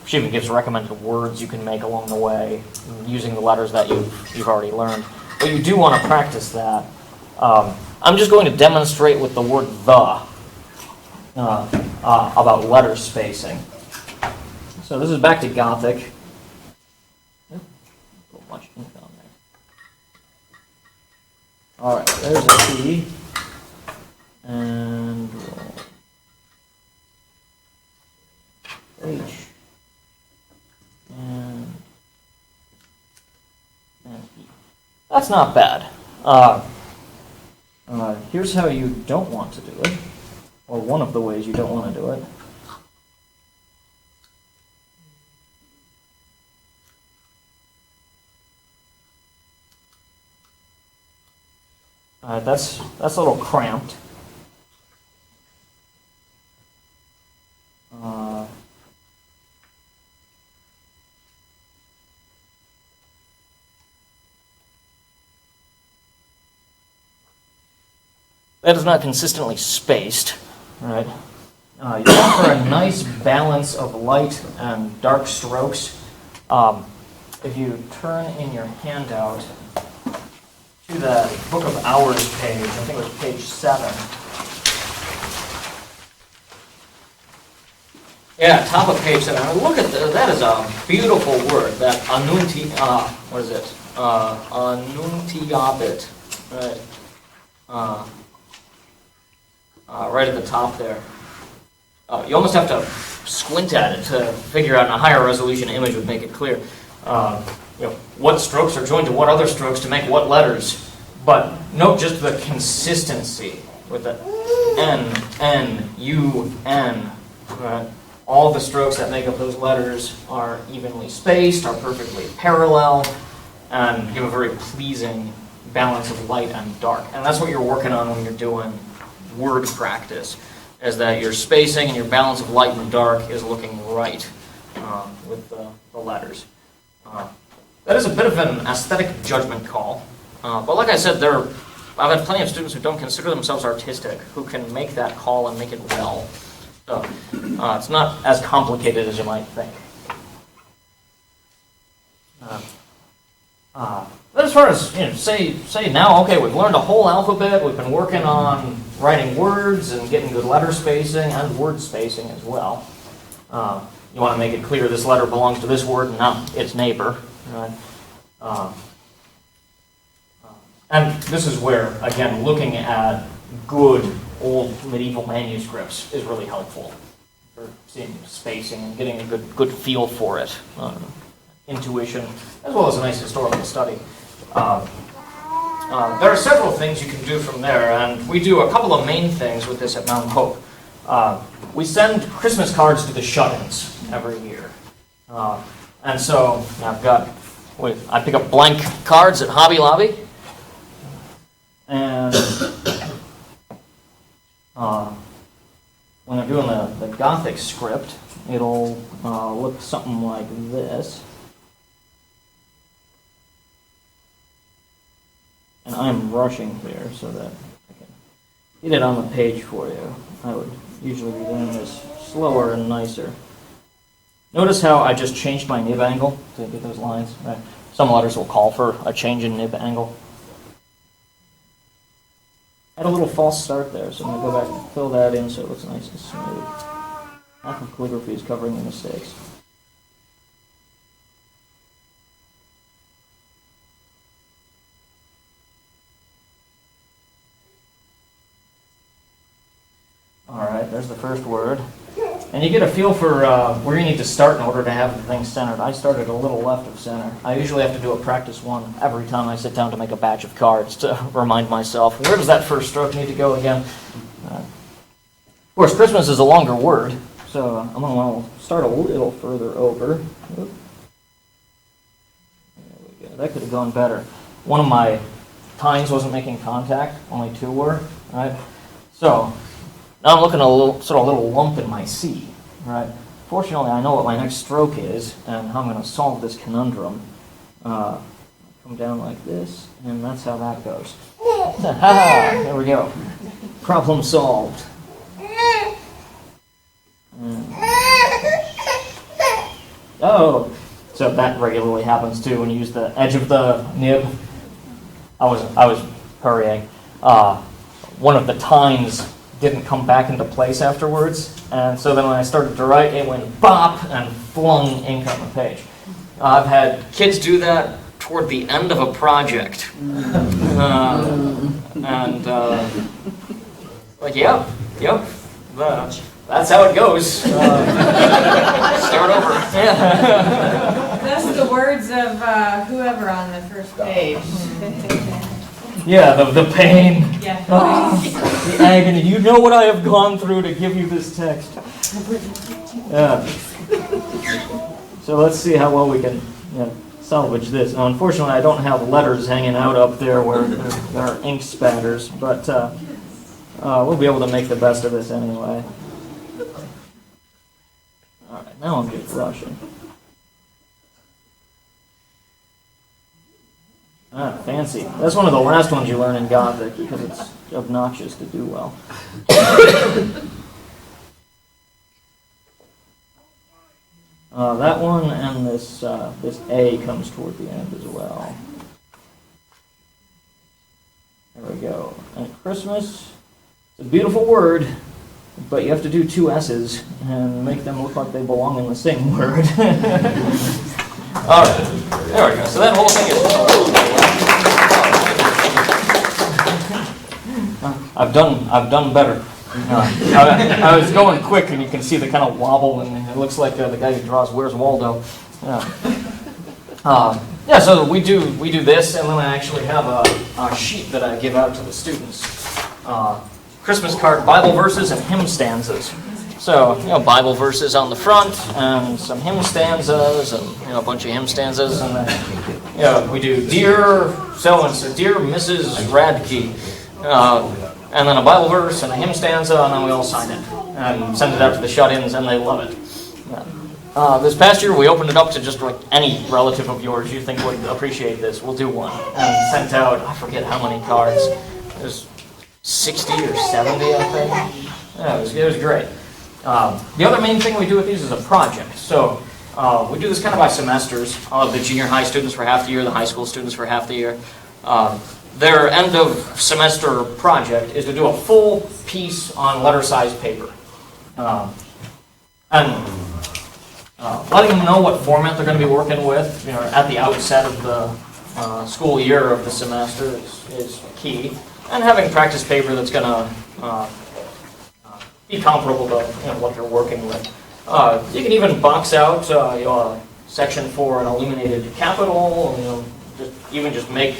She even gives recommended words you can make along the way using the letters that you've already learned. But you do want to practice that. I'm just going to demonstrate with the word the about letter spacing. So this is back to Gothic. Go much ink on there. All right, there's a T. And H. And E. That's not bad. Here's how you don't want to do it, or one of the ways you don't want to do it. That's a little cramped. That is not consistently spaced, right? You want for a nice balance of light and dark strokes. If you turn in your handout to the Book of Hours page, I think it was page 7. Yeah, top of page 7. Look at that is a beautiful word. That what is it? Annuntiabit, right? Right at the top there. You almost have to squint at it to figure out, and a higher resolution image would make it clear. What strokes are joined to what other strokes to make what letters. But note just the consistency with the N, U, N. Right? All the strokes that make up those letters are evenly spaced, are perfectly parallel, and give a very pleasing balance of light and dark. And that's what you're working on when you're doing word practice, is that your spacing and your balance of light and dark is looking right with the letters. That is a bit of an aesthetic judgment call. But like I said, I've had plenty of students who don't consider themselves artistic who can make that call and make it well. So it's not as complicated as you might think. But as far as, say now, okay, we've learned a whole alphabet, we've been working on writing words and getting good letter spacing and word spacing as well. You want to make it clear this letter belongs to this word and not its neighbor. Right? And this is where, again, looking at good old medieval manuscripts is really helpful for seeing spacing and getting a good feel for it. Intuition, as well as a nice historical study. There are several things you can do from there, and we do a couple of main things with this at Mount Hope. We send Christmas cards to the shut-ins every year. And so I pick up blank cards at Hobby Lobby, and when I'm doing the Gothic script, it'll look something like this. And I'm rushing here so that I can get it on the page for you. I would usually be doing this slower and nicer. Notice how I just changed my nib angle to get those lines. Right? Some letters will call for a change in nib angle. I had a little false start there, so I'm going to go back and fill that in so it looks nice and smooth. Half of calligraphy is covering the mistakes. Alright, there's the first word. And you get a feel for where you need to start in order to have the thing centered. I started a little left of center. I usually have to do a practice one every time I sit down to make a batch of cards to remind myself, where does that first stroke need to go again? Of course, Christmas is a longer word, so I'm going to want to start a little further over. There we go. That could have gone better. One of my tines wasn't making contact, only two were, right? So now I'm looking at a little lump in my C, right? Fortunately, I know what my next stroke is and how I'm going to solve this conundrum. Come down like this, and that's how that goes. There we go. Problem solved. Oh, so that regularly happens too when you use the edge of the nib. I was hurrying. One of the tines didn't come back into place afterwards, and so then when I started to write, it went bop and flung ink on the page. I've had kids do that toward the end of a project. Like, yep, that's how it goes. Start over.
That's the words of whoever on the first page.
Yeah, the pain.
Yeah.
The agony. You know what I have gone through to give you this text. Yeah. So let's see how well we can salvage this. Now, unfortunately, I don't have letters hanging out up there where there are ink spatters, but we'll be able to make the best of this anyway. All right, now I'm just rushing. Fancy. That's one of the last ones you learn in Gothic because it's obnoxious to do well. That one and this A comes toward the end as well. There we go. And Christmas, it's a beautiful word, but you have to do two S's and make them look like they belong in the same word. All right, there we go. So that whole thing is... I've done better. I was going quick, and you can see the kind of wobble, and it looks like the guy who draws Where's Waldo. So we do this, and then I actually have a sheet that I give out to the students. Christmas card, Bible verses, and hymn stanzas. So, Bible verses on the front, and some hymn stanzas, and a bunch of hymn stanzas, and then we do Dear so-and-so, Dear Mrs. Radke. And then a Bible verse and a hymn stanza, and then we all sign it and send it out to the shut-ins, and they love it. This past year, we opened it up to just like any relative of yours you think would appreciate this. We'll do one. And sent out, I forget how many cards. It was 60 or 70, I think. Yeah, it was great. The other main thing we do with these is a project. So we do this kind of by semesters. The junior high students for half the year, the high school students for half the year. Their end of semester project is to do a full piece on letter-sized paper. And letting them know what format they're going to be working with at the outset of the school year of the semester is key. And having practice paper that's going to be comparable to what they're working with. You can even box out a section for an illuminated capital, just make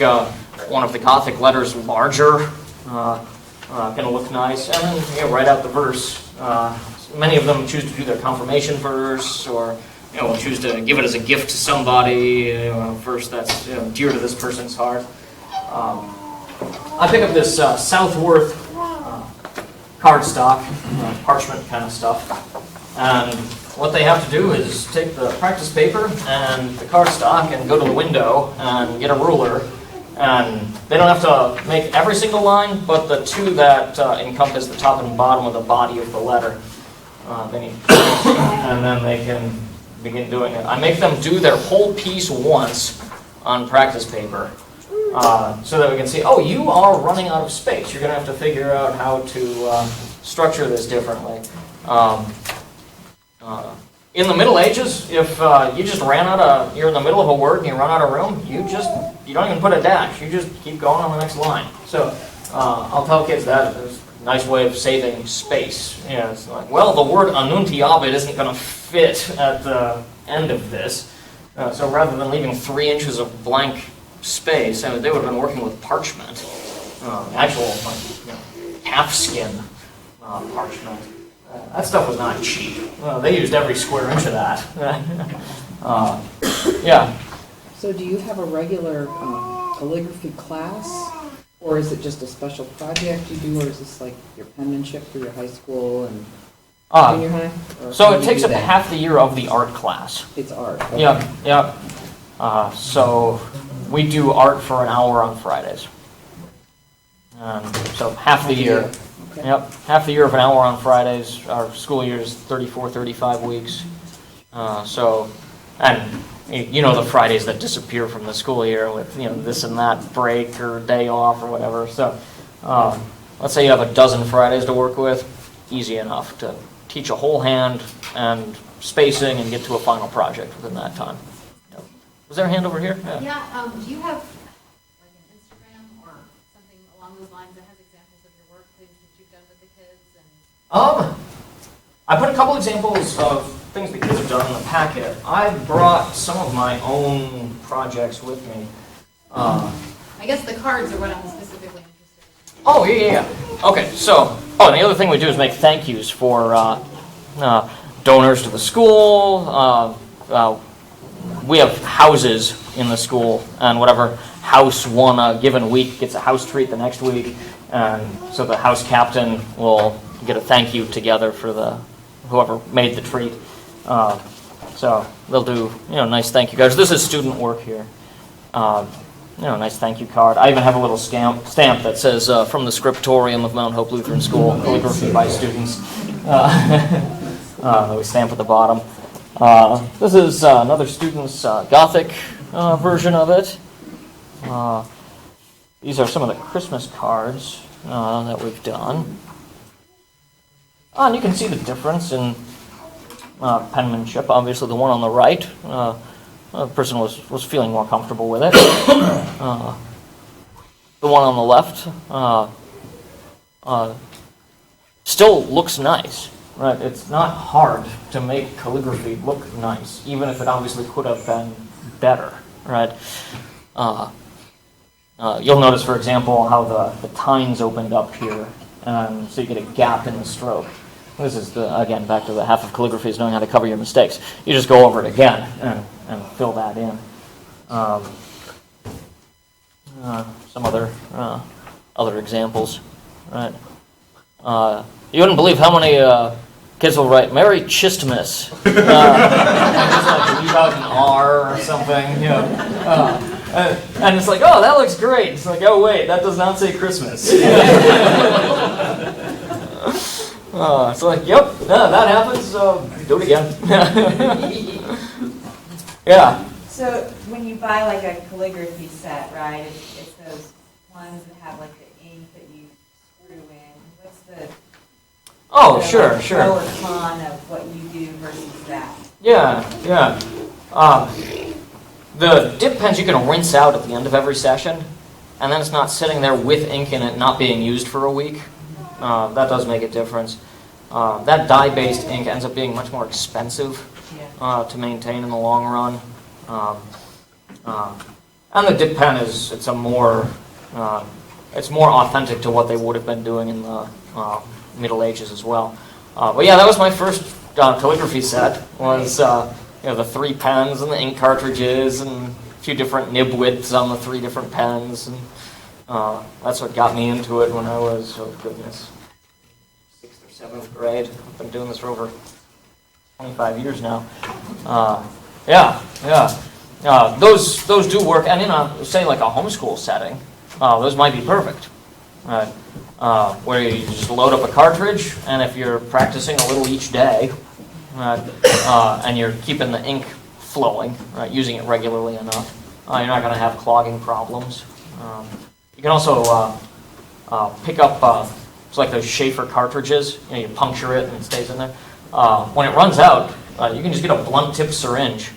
one of the Gothic letters larger, going to look nice, and then write out the verse. Many of them choose to do their confirmation verse, or will choose to give it as a gift to somebody, a verse that's dear to this person's heart. I pick up this Southworth cardstock, parchment kind of stuff, and what they have to do is take the practice paper and the cardstock and go to the window and get a ruler. And they don't have to make every single line, but the two that encompass the top and bottom of the body of the letter. And then they can begin doing it. I make them do their whole piece once on practice paper so that we can see, you are running out of space. You're going to have to figure out how to structure this differently. In the Middle Ages, if you just you're in the middle of a word and you run out of room, you don't even put a dash. You just keep going on the next line. So I'll tell kids that is a nice way of saving space. It's like, the word annuntiabit isn't going to fit at the end of this. So rather than leaving 3 inches of blank space, they would have been working with parchment, actual half-skin parchment. That stuff was not cheap. They used every square inch of that.
So do you have a regular calligraphy class, or is it just a special project you do, or is this like your penmanship for your high school and junior high?
So it takes up half the year of the art class.
It's art. Okay.
Yeah. So we do art for an hour on Fridays. So half the year.
Okay.
Yep, half the year of an hour on Fridays. Our school year is 34, 35 weeks. The Fridays that disappear from the school year with this and that break or day off or whatever. So let's say you have a dozen Fridays to work with. Easy enough to teach a whole hand and spacing and get to a final project within that time. Was there a hand over here?
Yeah, do you have like an Instagram or something along those lines that has examples of your work, things that you've done with the kids and?
I put a couple examples of things the kids have done in the packet. I brought some of my own projects with me.
I guess the cards are what I'm specifically interested in.
Oh, yeah. Okay, so, and the other thing we do is make thank yous for donors to the school. We have houses in the school, and whatever house won a given week gets a house treat the next week. And so the house captain will get a thank you together for whoever made the treat. So they'll do nice thank you cards. This is student work here. Nice thank you card. I even have a little stamp that says from the scriptorium of Mount Hope Lutheran School, calligraphy by students. That we stamp at the bottom. This is another student's Gothic version of it. These are some of the Christmas cards that we've done. And you can see the difference in penmanship. Obviously, the one on the right, the person was feeling more comfortable with it. The one on the left still looks nice. Right? It's not hard to make calligraphy look nice, even if it obviously could have been better. Right? You'll notice, for example, how the tines opened up here, so you get a gap in the stroke. This is, again, back to the half of calligraphy is knowing how to cover your mistakes. You just go over it again and fill that in. Some other examples. Right? You wouldn't believe how many kids will write Merry Chistmas. Just like leave out an R or something. And it's like, oh, that looks great. It's like, oh, wait, that does not say Christmas. It's like, yep, that happens, so do it again. Yeah.
So when you buy like a calligraphy set, right, it's those ones that have like the ink that you screw in. What's the
Sure.
pro or con of what you do versus that?
Yeah. The dip pens you can rinse out at the end of every session, and then it's not sitting there with ink in it not being used for a week. That does make a difference. That dye-based ink ends up being much more expensive to maintain in the long run. And the dip pen it's more authentic to what they would have been doing in the Middle Ages as well. But yeah, that was my first calligraphy set. Was the 3 pens and the ink cartridges and a few different nib widths on the 3 different pens, and that's what got me into it when I was 6th or 7th grade. I've been doing this for over 25 years now. Those do work, and in say like a homeschool setting, those might be perfect. Where you just load up a cartridge, and if you're practicing a little each day, and you're keeping the ink flowing, using it regularly enough, you're not going to have clogging problems. You can also pick up, it's like those Schaefer cartridges. You puncture it and it stays in there. When it runs out, you can just get a blunt-tip syringe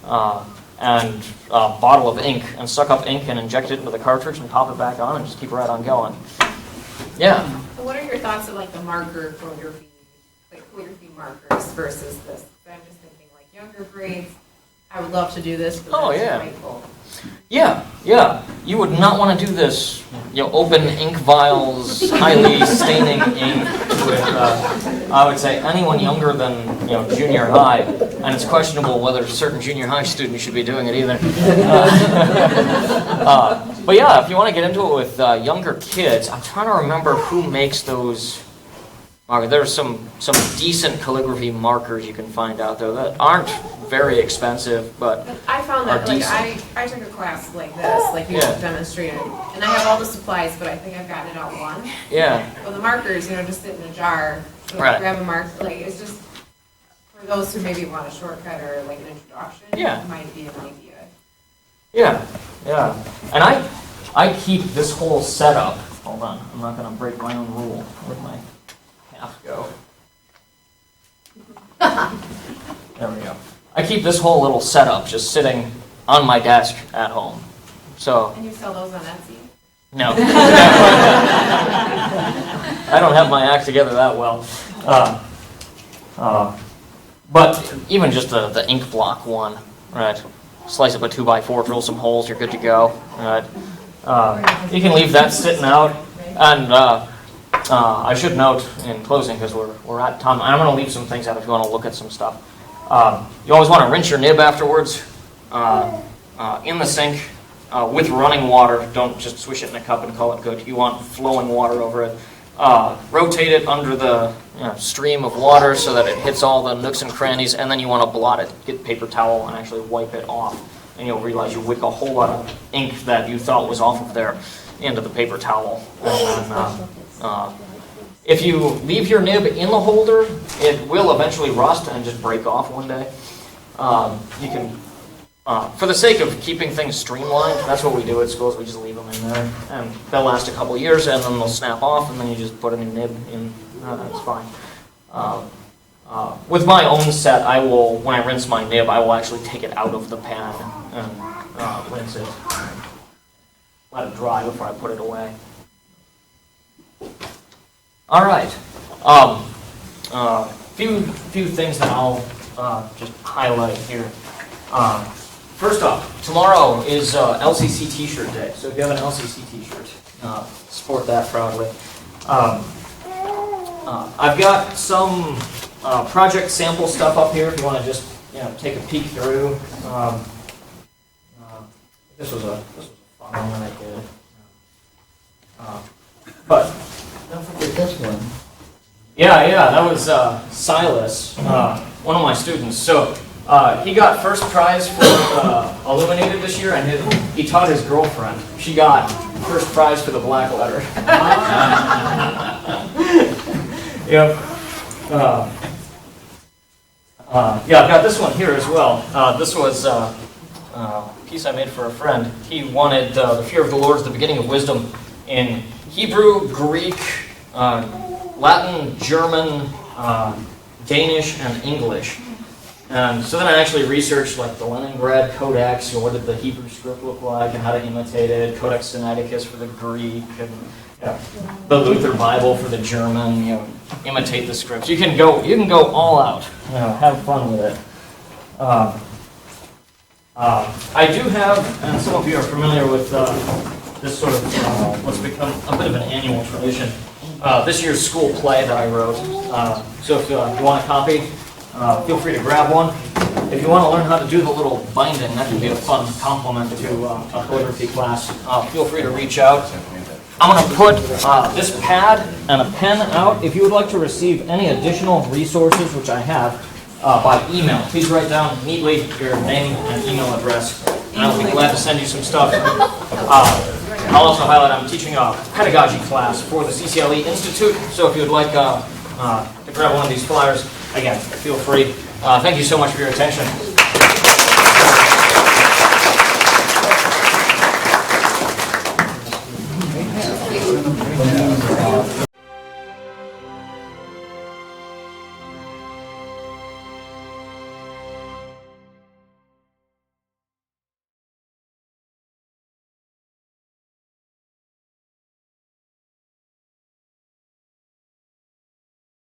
and a bottle of ink and suck up ink and inject it into the cartridge and pop it back on and just keep right on going. Yeah.
So what are your thoughts of like the marker calligraphy, like calligraphy markers versus this? I'm just thinking like younger grades, I would love to do this, but that's quite cool.
Yeah. You would not want to do this, open ink vials, highly staining ink with, I would say, anyone younger than, junior high. And it's questionable whether certain junior high students should be doing it either. But yeah, if you want to get into it with younger kids, I'm trying to remember who makes those. There's some decent calligraphy markers you can find out there that aren't very expensive, but
I found that
are
like
decent.
I took a class like this, like you demonstrated, and I have all the supplies, but I think I've gotten it all one.
Yeah.
Well, the markers, just sit in a jar. Grab a marker. Like it's just for those who maybe want a shortcut or like an introduction.
Yeah.
It might be an idea.
Yeah. And I keep this whole setup. Hold on, I'm not going to break my own rule with my half go. There we go. I keep this whole little setup just sitting on my desk at home. So
And you sell those on Etsy?
no, I don't have my act together that well. But even just the ink block one, right? Slice up a 2x4, drill some holes, you're good to go. Right? You can leave that sitting out, and I should note in closing, because we're at time, I'm going to leave some things out if you want to look at some stuff. You always want to rinse your nib afterwards in the sink with running water. Don't just swish it in a cup and call it good. You want flowing water over it. Rotate it under the stream of water so that it hits all the nooks and crannies, and then you want to blot it. Get paper towel and actually wipe it off. And you'll realize you wick a whole lot of ink that you thought was off of there into the paper towel. And then, if you leave your nib in the holder, it will eventually rust and just break off one day. You can, for the sake of keeping things streamlined, that's what we do at schools. We just leave them in there, and they'll last a couple years, and then they'll snap off, and then you just put a new nib in. That's fine. With my own set, I will, when I rinse my nib, I will actually take it out of the pan and rinse it. Let it dry before I put it away. All right. Few things that I'll just highlight here. First off, tomorrow is LCC T-shirt day. So if you have an LCC T-shirt, sport that proudly. I've got some project sample stuff up here if you want to just take a peek through. This was a fun one that I did. But
Don't forget this one.
yeah, that was Silas, one of my students. So he got first prize for Illuminated this year, and he taught his girlfriend. She got first prize for the black letter. Yep. Yeah, I've got this one here as well. This was a piece I made for a friend. He wanted the fear of the Lord is the beginning of wisdom in Hebrew, Greek, Latin, German, Danish, and English. And so then I actually researched like the Leningrad Codex, what did the Hebrew script look like, and how to imitate it. Codex Sinaiticus for the Greek, and the Luther Bible for the German. Imitate the scripts. You can go all out. Have fun with it. I do have, and some of you are familiar with this sort of what's become a bit of an annual tradition. This year's school play that I wrote. So if you want a copy, feel free to grab one. If you want to learn how to do the little binding, that can be a fun complement to a calligraphy class. Feel free to reach out. I'm going to put this pad and a pen out. If you would like to receive any additional resources, which I have, by email, please write down neatly your name and email address, and I'll be glad to send you some stuff. I'll also highlight I'm teaching a pedagogy class for the CCLE Institute, so if you would like to grab one of these flyers, again, feel free. Thank you so much for your attention.